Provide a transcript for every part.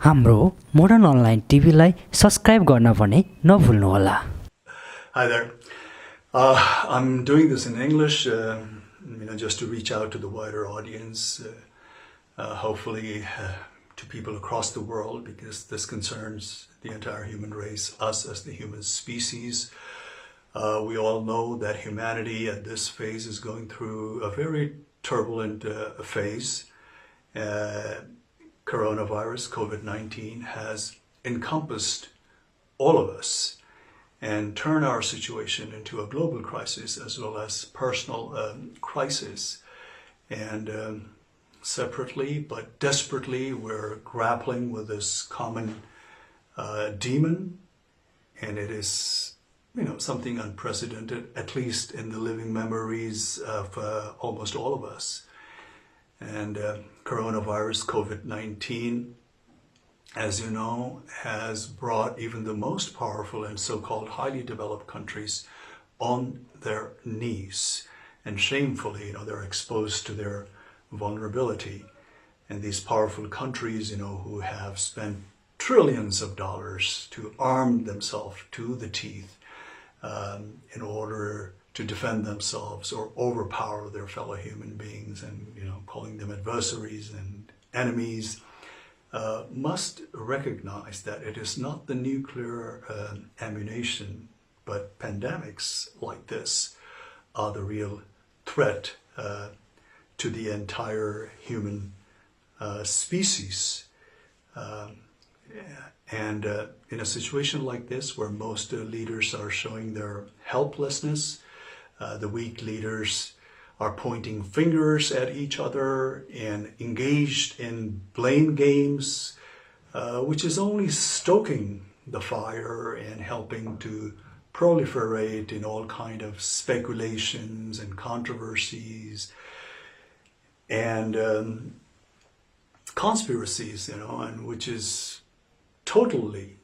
हाम्रो modern online टिभीलाई subscribe गर्न भने नभुल्नुहोला। Hi there. I'm doing this in English, just to reach out to the wider audience, hopefully to people across the world, because this concerns the entire human race, us as the human species. We all know that humanity at this phase is going through a very turbulent phase. Coronavirus, COVID-19, has encompassed all of us and turned our situation into a global crisis as well as personal crisis. And separately but desperately, we're grappling with this common demon, and it is something unprecedented, at least in the living memories of almost all of us. And coronavirus, COVID-19, as you know, has brought even the most powerful and so-called highly developed countries on their knees. And shamefully, they're exposed to their vulnerability. And these powerful countries, who have spent trillions of dollars to arm themselves to the teeth in order to defend themselves or overpower their fellow human beings, and calling them adversaries and enemies, must recognize that it is not the nuclear ammunition, but pandemics like this are the real threat to the entire human species. And in a situation like this, where most leaders are showing their helplessness, the weak leaders are pointing fingers at each other and engaged in blame games, which is only stoking the fire and helping to proliferate in all kind of speculations and controversies and conspiracies, and which is totally,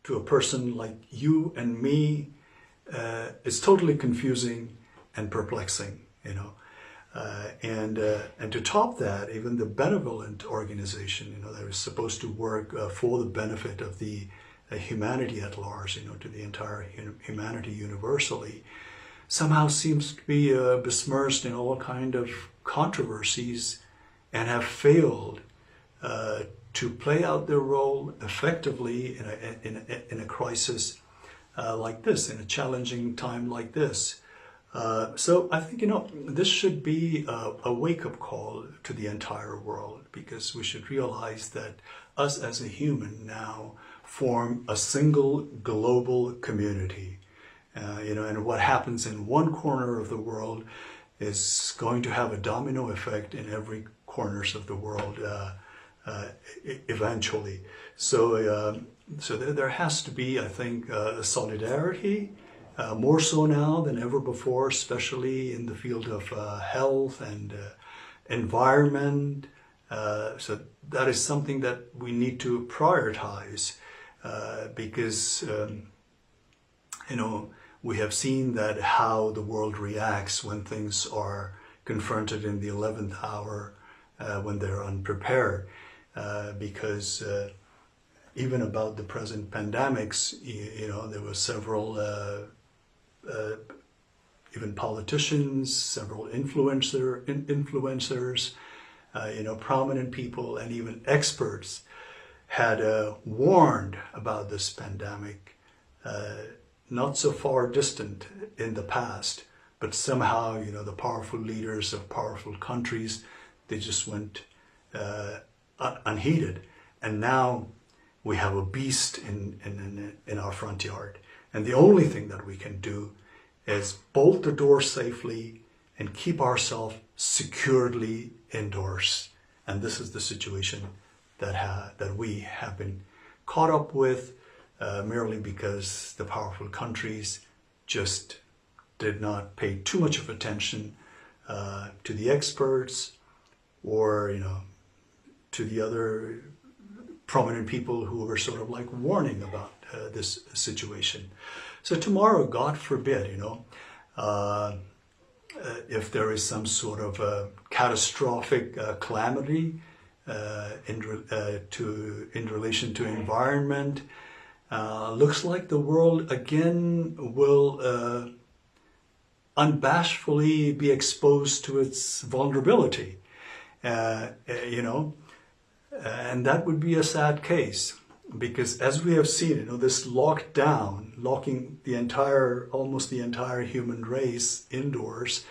to a person like you and me, it's totally confusing and perplexing, and to top that, even the benevolent organization, that is supposed to work for the benefit of the humanity at large, to the entire humanity universally, somehow seems to be besmirched in all kind of controversies and have failed to play out their role effectively in a crisis like this, in a challenging time like this. So I think, this should be a wake-up call to the entire world, because we should realize that us as a human now form a single global community. And what happens in one corner of the world is going to have a domino effect in every corners of the world eventually. So there has to be, I think, a solidarity, more so now than ever before, especially in the field of health and environment. So that is something that we need to prioritize, because we have seen that how the world reacts when things are confronted in the 11th hour, when they're unprepared, because even about the present pandemics, there were several even politicians, several influencers, prominent people, and even experts had warned about this pandemic, not so far distant in the past, but somehow, the powerful leaders of powerful countries, they just went unheeded. And now we have a beast in our front yard. And the only thing that we can do is bolt the door safely and keep ourselves securely indoors. And this is the situation that we have been caught up with, merely because the powerful countries just did not pay too much of attention to the experts, or to the other prominent people who were sort of like warning about this situation. So tomorrow, God forbid, if there is some sort of a catastrophic calamity in relation to environment. Looks like the world again will unabashedly be exposed to its vulnerability. You know, and that would be a sad case, because as we have seen, you know, this lockdown, locking almost the entire human race indoors,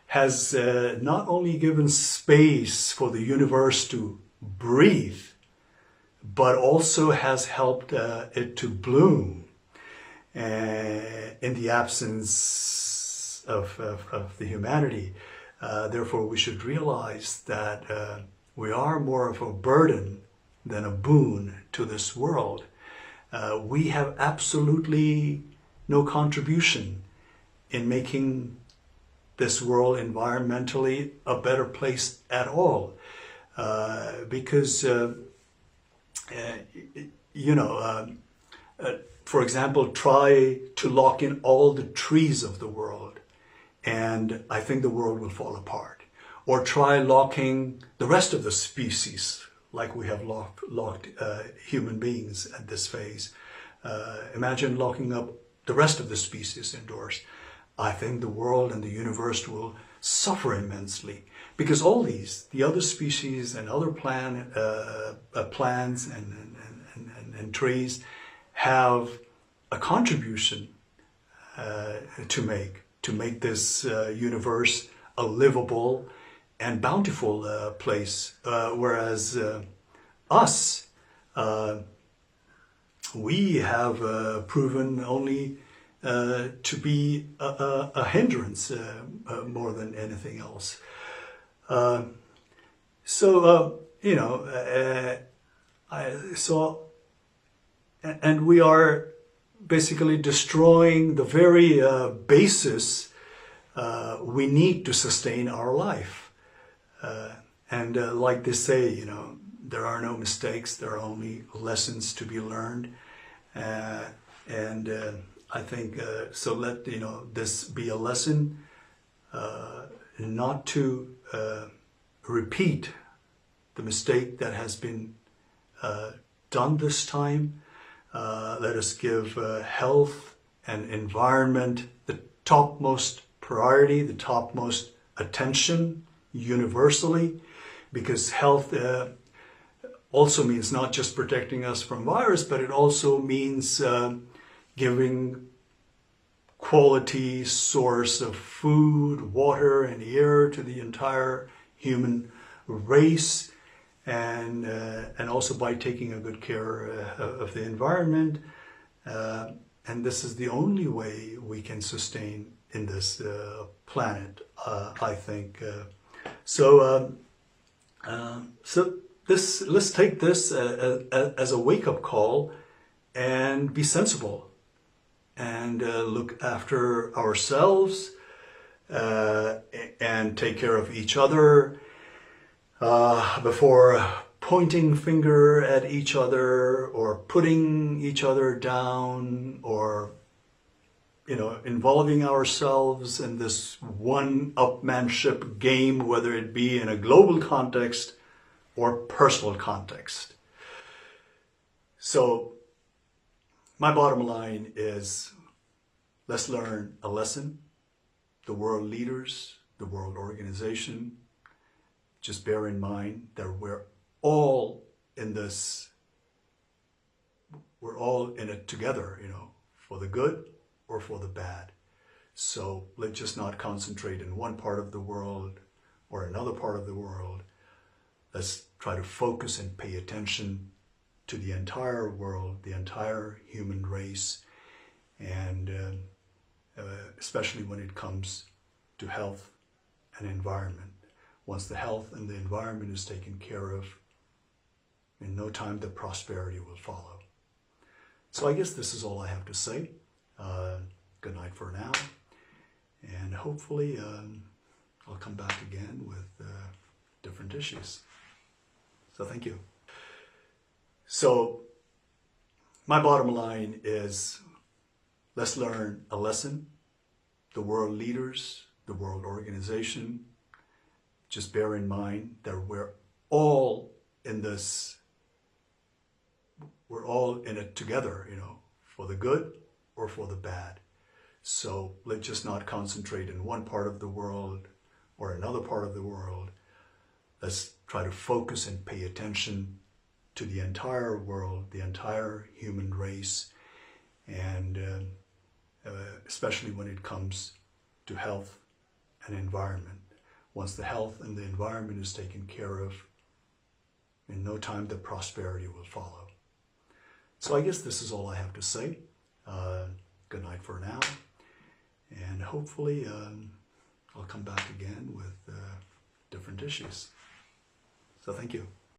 has not only given space for the universe to breathe, but also has helped it to bloom in the absence of the humanity. Therefore, we should realize that we are more of a burden than a boon to this world. We have absolutely no contribution in making this world environmentally a better place at all. Because, you know, for example, try to lock in all the trees of the world, and I think the world will fall apart. Or try locking the rest of the species, like we have locked human beings at this phase. Imagine locking up the rest of the species indoors. I think the world and the universe will suffer immensely, because all the other species and other plants and trees have a contribution to make this universe a livable and bountiful place, whereas us, we have proven only to be a hindrance more than anything else. You know, and we are basically destroying the very basis we need to sustain our life. And like they say, you know, there are no mistakes, there are only lessons to be learned. I think, so let, you know, this be a lesson not to repeat the mistake that has been done this time. Let us give health and environment the topmost priority, the topmost attention universally, because health also means not just protecting us from virus, but it also means giving quality source of food, water, and air to the entire human race, and also by taking a good care of the environment. And this is the only way we can sustain in this planet, I think. So let's take this as a wake-up call and be sensible and look after ourselves and take care of each other before pointing finger at each other or putting each other down, or, you know, involving ourselves in this one-upmanship game, whether it be in a global context or personal context. So my bottom line is, let's learn a lesson. The world leaders, the world organization, just bear in mind that we're all in this, we're all in it together, you know, for the good or for the bad. So let's just not concentrate in one part of the world or another part of the world. Let's try to focus and pay attention to the entire world, the entire human race, and especially when it comes to health and environment. Once the health and the environment is taken care of, in no time the prosperity will follow. So I guess this is all I have to say. Good night for now, and hopefully I'll come back again with different issues. So thank you. So my bottom line is, let's learn a lesson. The world leaders, the world organization, just bear in mind that we're all in this, we're all in it together, you know, for the good or for the bad. So let's just not concentrate in one part of the world or another part of the world. Let's try to focus and pay attention to the entire world, the entire human race, and especially when it comes to health and environment. Once the health and the environment is taken care of, in no time the prosperity will follow. So I guess this is all I have to say. Good night for now, and hopefully I'll come back again with different issues. So thank you.